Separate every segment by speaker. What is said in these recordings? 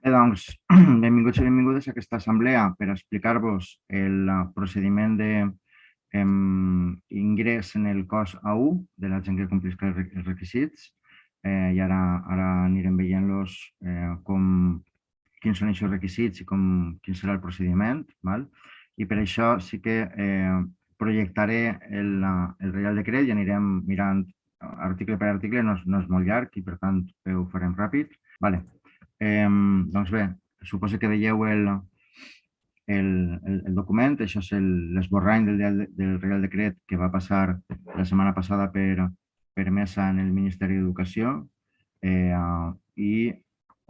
Speaker 1: Doncs, benvinguts i benvingudes a aquesta assemblea per explicar-vos el procediment d'ingrés en el cos A1 de la gent que complisca els requisits. I ara anirem veient-los quins són aquests requisits i quin serà el procediment. Val? I per això sí que projectaré el Reial Decret i anirem mirant article per article, no és molt llarg i per tant ho farem ràpid. Vale. Doncs bé, suposo que veieu el document. Això és l'esborrany del Reial Decret que va passar la setmana passada per mesa en el Ministeri d'Educació i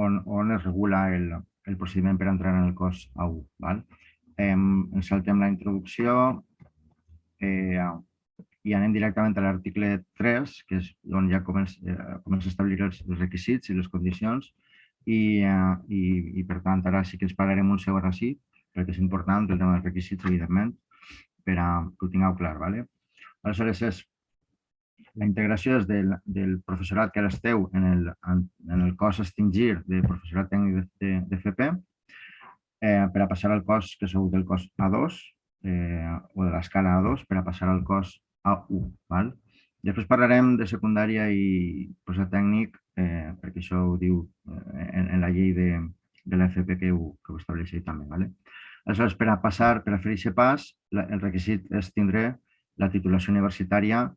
Speaker 1: on es regula el procediment per entrar en el cos A1. Val? Ens saltem la introducció i anem directament a l'article 3, que és on ja comença a establir els requisits i les condicions. I per tant, ara sí que ens parlarem un segon així, perquè és important el tema dels requisits, evidentment, per a que ho tingueu clar. Vale? Aleshores, la integració és del professorat que ara esteu en el cos a extingir de professorat tècnic d'FP per a passar al cos que sou del cos A2 o de l'escala A2 per a passar al cos A1. Val? Després parlarem de secundària i professorat tècnic, perquè això ho diu en la llei de l'FP que ho estableix també. Vale? Aleshores, per a fer aquest pas, el requisit és tindre la titulació universitària,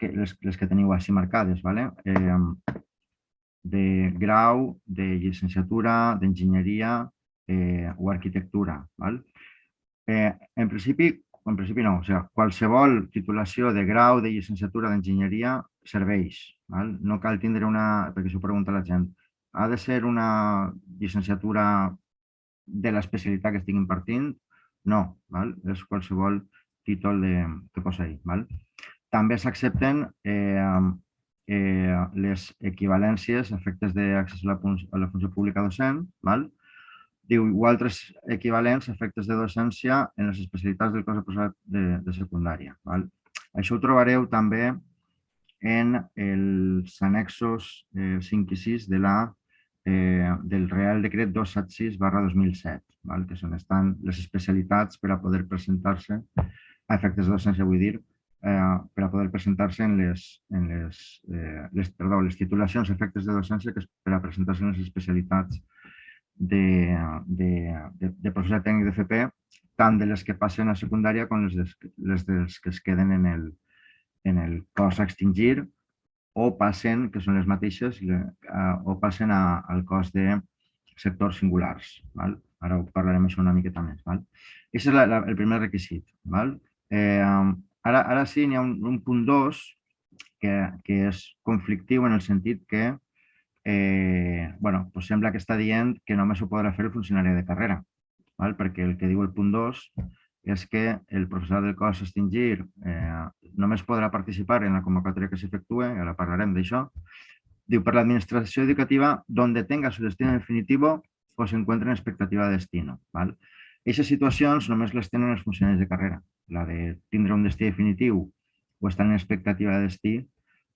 Speaker 1: les que teniu així marcades, vale? De grau, de llicenciatura, d'enginyeria o arquitectura. Val? En principi no, o sigui, qualsevol titulació de grau, de llicenciatura, d'enginyeria serveix. Val? No cal tindre perquè s'ho pregunta la gent, ha de ser una llicenciatura de l'especialitat que estic impartint? No, val? És qualsevol títol que posa ahí. Val? També s'accepten les equivalències a efectes d'accés a la funció pública docent, val? Diu, o altres equivalents a efectes de docència en les especialitats del cos de professorat de secundària. Val? Això ho trobareu també en els annexos 5 i 6 del Real Decret 276/2007, que estan les especialitats per a poder presentar-se a efectes de docència, vull dir, per a poder presentar-se en les titulacions a efectes de docència que és per a presentar-se en les especialitats de professorat tècnic d'FP, tant de les que passen a secundària com les dels que es queden en el cos a extingir o passen, que són les mateixes, o passen al cos de sectors singulars. Val? Ara ho parlarem això una miqueta més. Aquest és el primer requisit. Val? Ara sí, n'hi ha un punt 2 que és conflictiu en el sentit que doncs sembla que està dient que només ho podrà fer el funcionari de carrera, perquè el que diu el punt 2 és que el professorat del cos a extingir només podrà participar en la convocatòria que s'efectue, ara parlarem d'això, diu, per l'administració educativa donde tenga su destino definitivo o se encuentre en expectativa de destino. Aquestes situacions només les tenen els funcionaris de carrera. La de tindre un destí definitiu o estar en expectativa de destí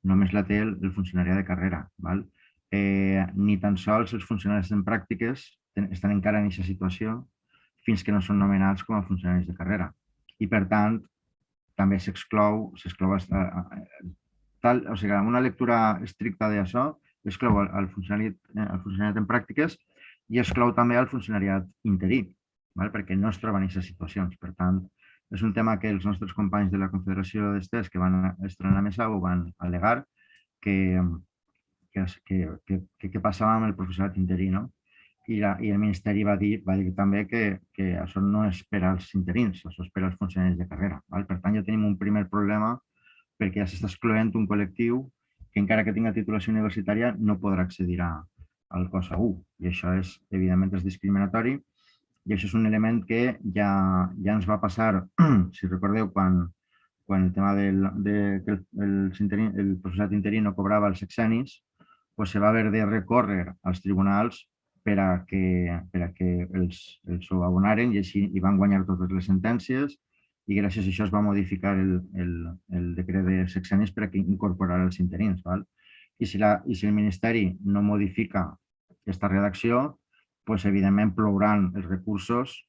Speaker 1: només la té el funcionari de carrera. Ni tan sols els funcionaris en pràctiques estan encara en aquesta situació fins que no són nomenats com a funcionaris de carrera. I, per tant, també s'exclou, o sigui, amb una lectura estricta d'això, exclou el funcionariat en pràctiques i exclou també el funcionariat interí, perquè no es troben en aquestes situacions. Per tant, és un tema que els nostres companys de la Confederació d'Estés que van estar a la mesa ho van al·legar que passava amb el professorat interí, no? I el Ministeri va dir també que això no és per als interins, això és per als funcionaris de carrera. Per tant, ja tenim un primer problema perquè ja s'està excloent un col·lectiu que encara que tingui titulació universitària no podrà accedir al cos A1. I això, evidentment, és discriminatori i això és un element que ja ens va passar, si recordeu, quan el tema que el professorat interí no cobrava els sexennis, se va haver de recórrer als tribunals per a que els ho abonaren i així van guanyar totes les sentències i gràcies a això es va modificar el decret de sexennis per a que incorporara els interins. I si el Ministeri no modifica aquesta redacció, doncs, evidentment, plouran els recursos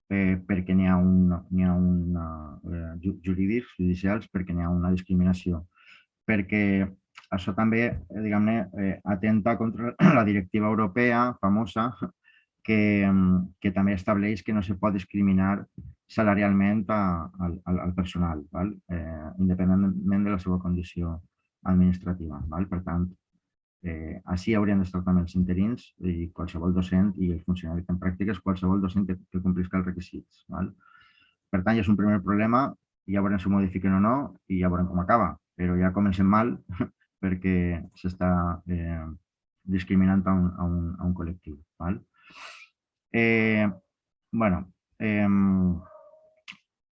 Speaker 1: perquè n'hi ha jurídics, judicials, perquè n'hi ha una discriminació. Perquè això també, diguem-ne, atenta contra la directiva europea famosa que també estableix que no se pot discriminar salarialment al personal, independentment de la seva condició administrativa. Per tant, així haurien d'estar també els interins i qualsevol docent i el funcionari en pràctiques, qualsevol docent que complisca els requisits. Per tant, ja és un primer problema, ja veurem si ho modifiquen o no i ja veurem com acaba, però ja comencem mal perquè s'està discriminant a un col·lectiu.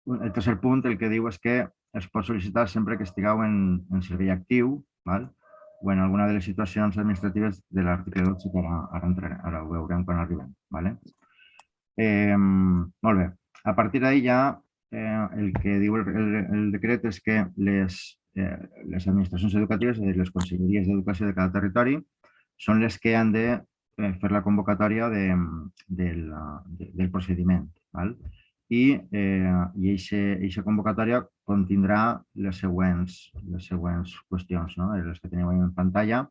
Speaker 1: El tercer punt el que diu és que es pot sol·licitar sempre que estigueu en servei actiu o en alguna de les situacions administratives de l'article 12, que ara ho veurem quan arribem. Molt bé. A partir d'ahir ja el que diu el decret és que les administracions educatives, és a dir, les conselleries d'educació de cada territori, són les que han de fer la convocatòria del procediment. I aquesta convocatòria contindrà les següents qüestions, les que teniu en pantalla.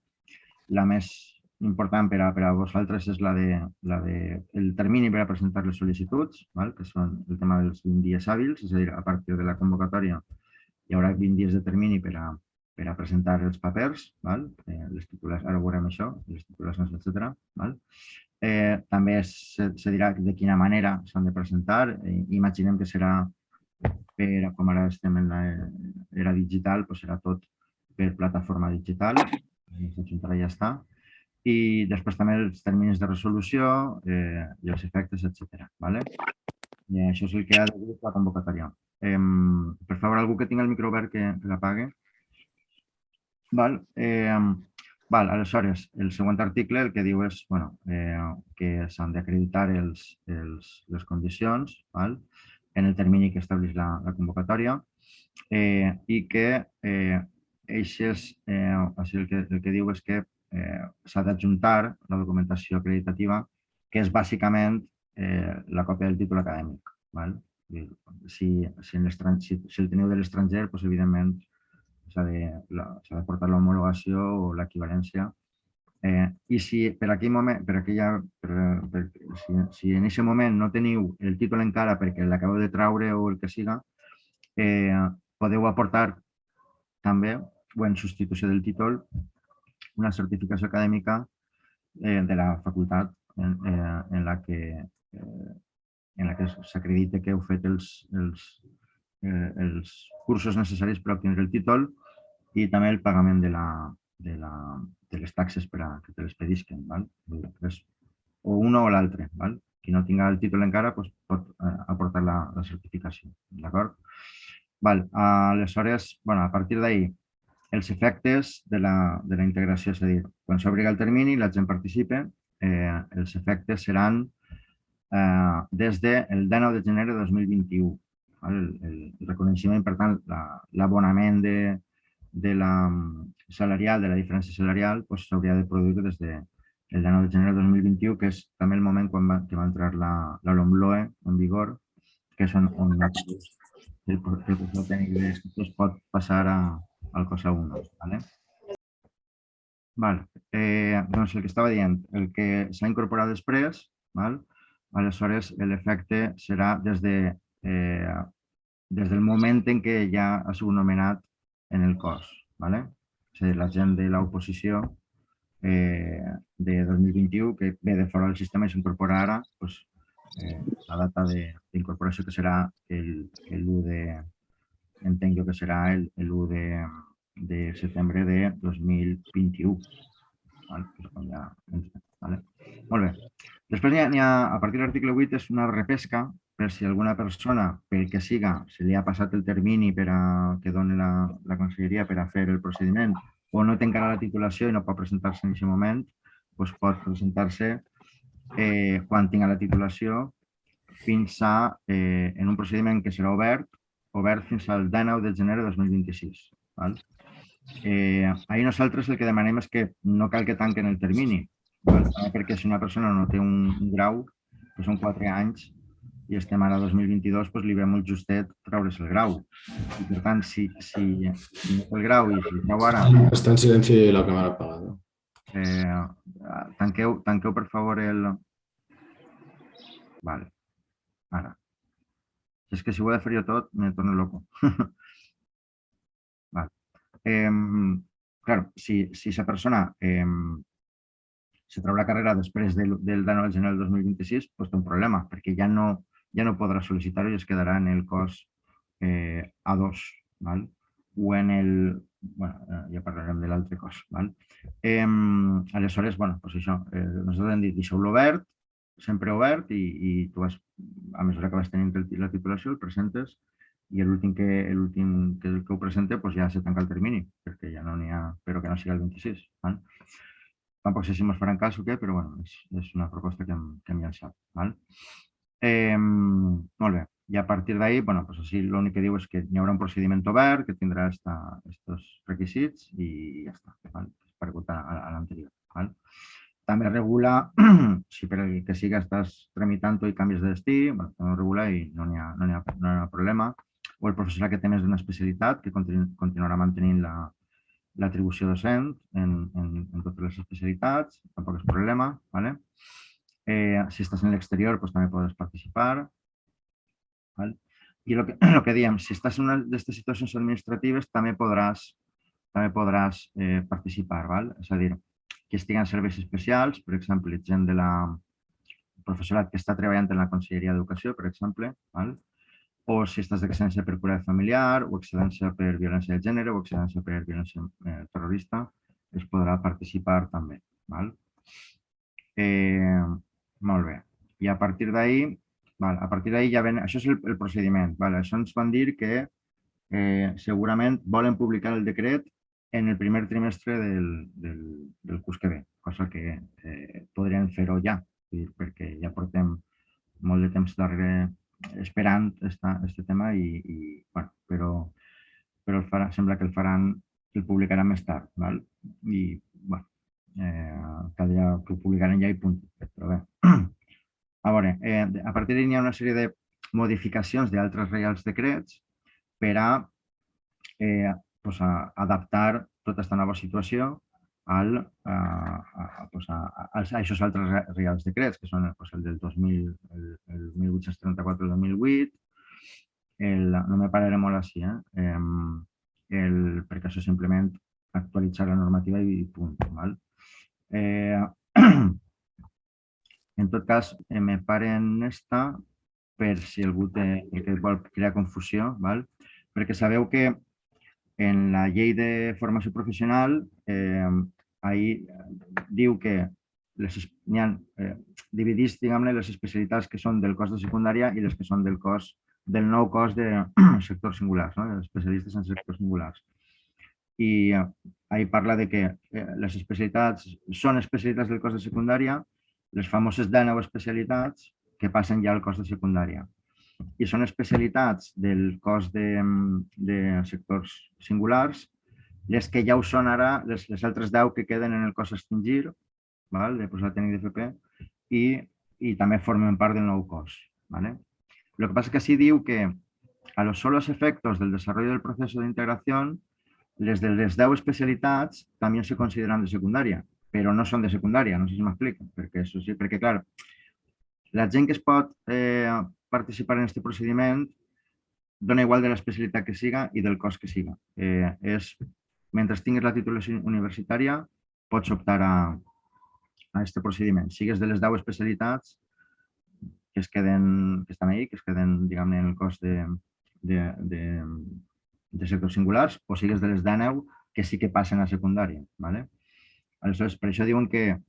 Speaker 1: La més important per a vosaltres és el termini per a presentar les sol·licituds, que són el tema dels 20 dies hàbils, és a dir, a partir de la convocatòria hi haurà 20 dies de termini per a presentar els papers, les titulacions, ara veurem això, les titulacions, etc. També se dirà de quina manera s'han de presentar. Imaginem que serà, com ara estem en l'era digital, serà tot per plataforma digital, s'ajuntarà i ja està. I després també els terminis de resolució i els efectes, etc. I això és el que ha de dir la convocatòria. Per favor, algú que tingui el micro obert que l'apague. Aleshores, el següent article el que diu és que s'han d'acreditar les condicions en el termini que estableix la convocatòria i que el que diu és que s'ha d'adjuntar la documentació acreditativa, que és bàsicament la còpia del títol acadèmic. Si el teniu de l'estranger, evidentment s'ha de portar l'homologació o l'equivalència. I si per aquell moment, si en aquest moment no teniu el títol encara perquè l'acabeu de traure o el que siga, podeu aportar també, o en substitució del títol, una certificació acadèmica de la facultat en la que s'acredita que heu fet els cursos necessaris per obtenir el títol i també el pagament de les taxes per a que te les pedisquen. O un o l'altre. Qui no tingui el títol encara pot aportar la certificació. D'acord? Aleshores, a partir d'ahir, els efectes de la integració, és a dir, quan s'obriga el termini i la gent participa, els efectes seran des del 19 de gener de 2021. El reconeixement, per tant, l'abonament de la salarial, de la diferència salarial, s'hauria de produir des del 19 de gener de 2021, que és també el moment que va entrar la LOMLOE en vigor, que és on el professor tècnic d'estudis pot passar al COSA 1. Doncs el que estava dient, el que s'ha incorporat després, aleshores l'efecte serà des del moment en què ja ha sigut nomenat en el cos. És a dir, la gent de l'oposició de 2021 que ve de fora del sistema i s'incorpora ara, la data d'incorporació que serà l'1 de... entenc jo que serà l'1 de setembre de 2021. Molt bé. Després, a partir de l'article 8, és una repesca per si alguna persona, pel que siga, se li ha passat el termini que doni la conselleria per a fer el procediment o no té encara la titulació i no pot presentar-se en aquest moment, doncs pot presentar-se quan tinga la titulació fins en un procediment que serà obert fins al 19 de gener de 2026. Ahir nosaltres el que demanem és que no cal que tanquen el termini, perquè si una persona no té un grau, que són 4 anys, i estem ara a 2022, doncs li ve molt justet treure's el grau. I per tant, si no té el grau i si treu ara...
Speaker 2: Está en silencio y la cámara apagada.
Speaker 1: Tanqueu per favor el... Vale, ara. És que si ho he de fer jo tot, me torno loco. Vale. Claro, si esa persona se treu la carrera després del de gener del 2026, doncs té un problema, perquè ja no podrà sol·licitar-ho i es quedarà en el cos A2, val? O en el... Bueno, ja parlarem de l'altre cos. Val? Aleshores, bueno, doncs això, nosaltres hem dit, deixeu-lo obert, sempre obert, i tu vas, a mesura que vas tenint la titulació, el presentes, i l'últim que ho presenta doncs ja se tanca el termini, perquè ja no n'hi ha, però que no sigui el 26. Val? Tampoc sé si ens faran cas o què, però bueno, és una proposta que hem llançat. Val? Molt bé. I a partir d'ahí, bueno, pues així l'únic que diu és que hi haurà un procediment obert que tindrà estos requisits i ja està. Val? Paregut a l'anterior. Val? També regula, si per el que siga estàs tramitant-ho i canvis de destí, bueno, també ho regula i no hi ha problema. O el professorat que té més d'una especialitat, que continuarà mantenint l'atribució docent en totes les especialitats, tampoc és problema. ¿Vale? Si estàs en l'exterior, pues, també podes participar. ¿Vale? I el que diem, si estàs en una d'aquestes situacions administratives, també podràs participar. ¿Vale? És a dir, que estigui en serveis especials, per exemple, gent de la professorat que està treballant en la Conselleria d'Educació, per exemple, ¿vale? O si estàs d'excedència per cura familiar, o excedència per violència de gènere, o excedència per violència terrorista, es podrà participar també. Val? Molt bé. I a partir d'ahí ja ven... Això és el procediment. Val? Això ens van dir que segurament volen publicar el decret en el primer trimestre del curs que ve, cosa que podrien fer-ho ja, perquè ja portem molt de temps darrere esperant aquest tema bueno, però sembla que el publicaran més tard. Val? I bueno, caldrà que ho publicaran ja i punt. Però bé. A veure, a partir d'ahí hi ha una sèrie de modificacions d'altres reials decrets per a adaptar tota aquesta nova situació a aquests altres reials decrets, que són el del 2000, el 1834 del 2008, no me pararé molt així, perquè això simplement actualitzar la normativa i punt. Val? En tot cas, me paren esta per si algú vol crear confusió, val? Perquè sabeu que en la llei de formació professional ahí diu que dividís, diguem-ne, les especialitats que són del cos de secundària i les que són del nou cos de sectors singulars, no? Especialistes en sectors singulars. I ahí parla de que les especialitats són especialitats del cos de secundària, les famoses 19 especialitats que passen ja al cos de secundària. I són especialitats del cos de sectors singulars, les que ja ho són ara, les altres 10 que queden en el cos a extingir, de posar tècnic d'FP, i també formen part del nou cos. Lo que pasa es que así diu que a los solos efectos del desarrollo del proceso de integración, les de les 10 especialitats també se consideren de secundària, però no són de secundària, no sé si m'explico, perquè, clar, la gent que es pot participar en aquest procediment dona igual de l'especialitat que siga i del cos que siga. Mentre tinguis la titulació universitària, pots optar a aquest procediment. Sigues de les 10 especialitats que estan ahí, que es queden, diguem-ne, en el cos de sectors singulars, o sigues de les 19 que sí que passen a secundària. Aleshores, per això diuen que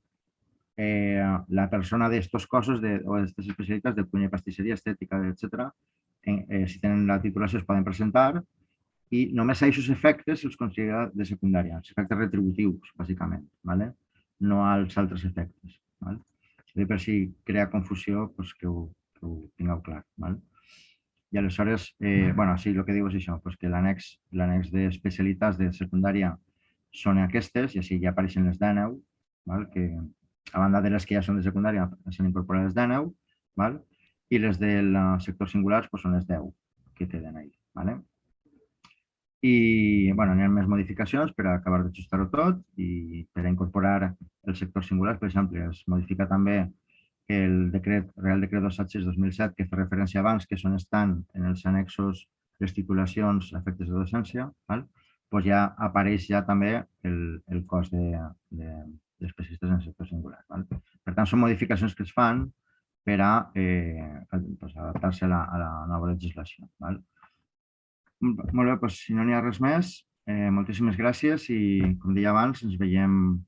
Speaker 1: la persona d'estos cossos o d'aquestes especialitats de cuina i pastisseria, estètica, etc., si tenen la titulació es poden presentar i només a aquests efectes se'ls considera de secundària, els efectes retributius, bàsicament, no als altres efectes. Per si crea confusió, que ho tingueu clar. I aleshores, sí, el que diu és això, que l'annex d'especialitats de secundària són aquestes, i així ja apareixen les 19, que A banda de les que ja són de secundària, s'han incorporat les d'ANEU, val? I les del sector singulars doncs, són les 10 que queden ahí. Vale? I bueno, hi ha més modificacions per a acabar d'ajustar-ho tot i per a incorporar el sector singular. Per exemple, es modifica també el Real Decret 276/2007 que fa referència abans, que estan en els annexos les titulacions a efectes de docència, val? Pues ja apareix ja també el cost d'especialistes en el sector singular. Val? Per tant, són modificacions que es fan per a adaptar-se a la nova legislació. Val? Molt bé, doncs, si no n'hi ha res més, moltíssimes gràcies i, com deia abans, ens veiem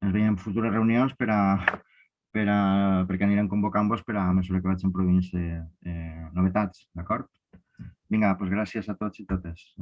Speaker 1: en futures reunions perquè anirem convocant-vos per a mesura que vaig produint novetats, d'acord? Vinga, doncs gràcies a tots i totes.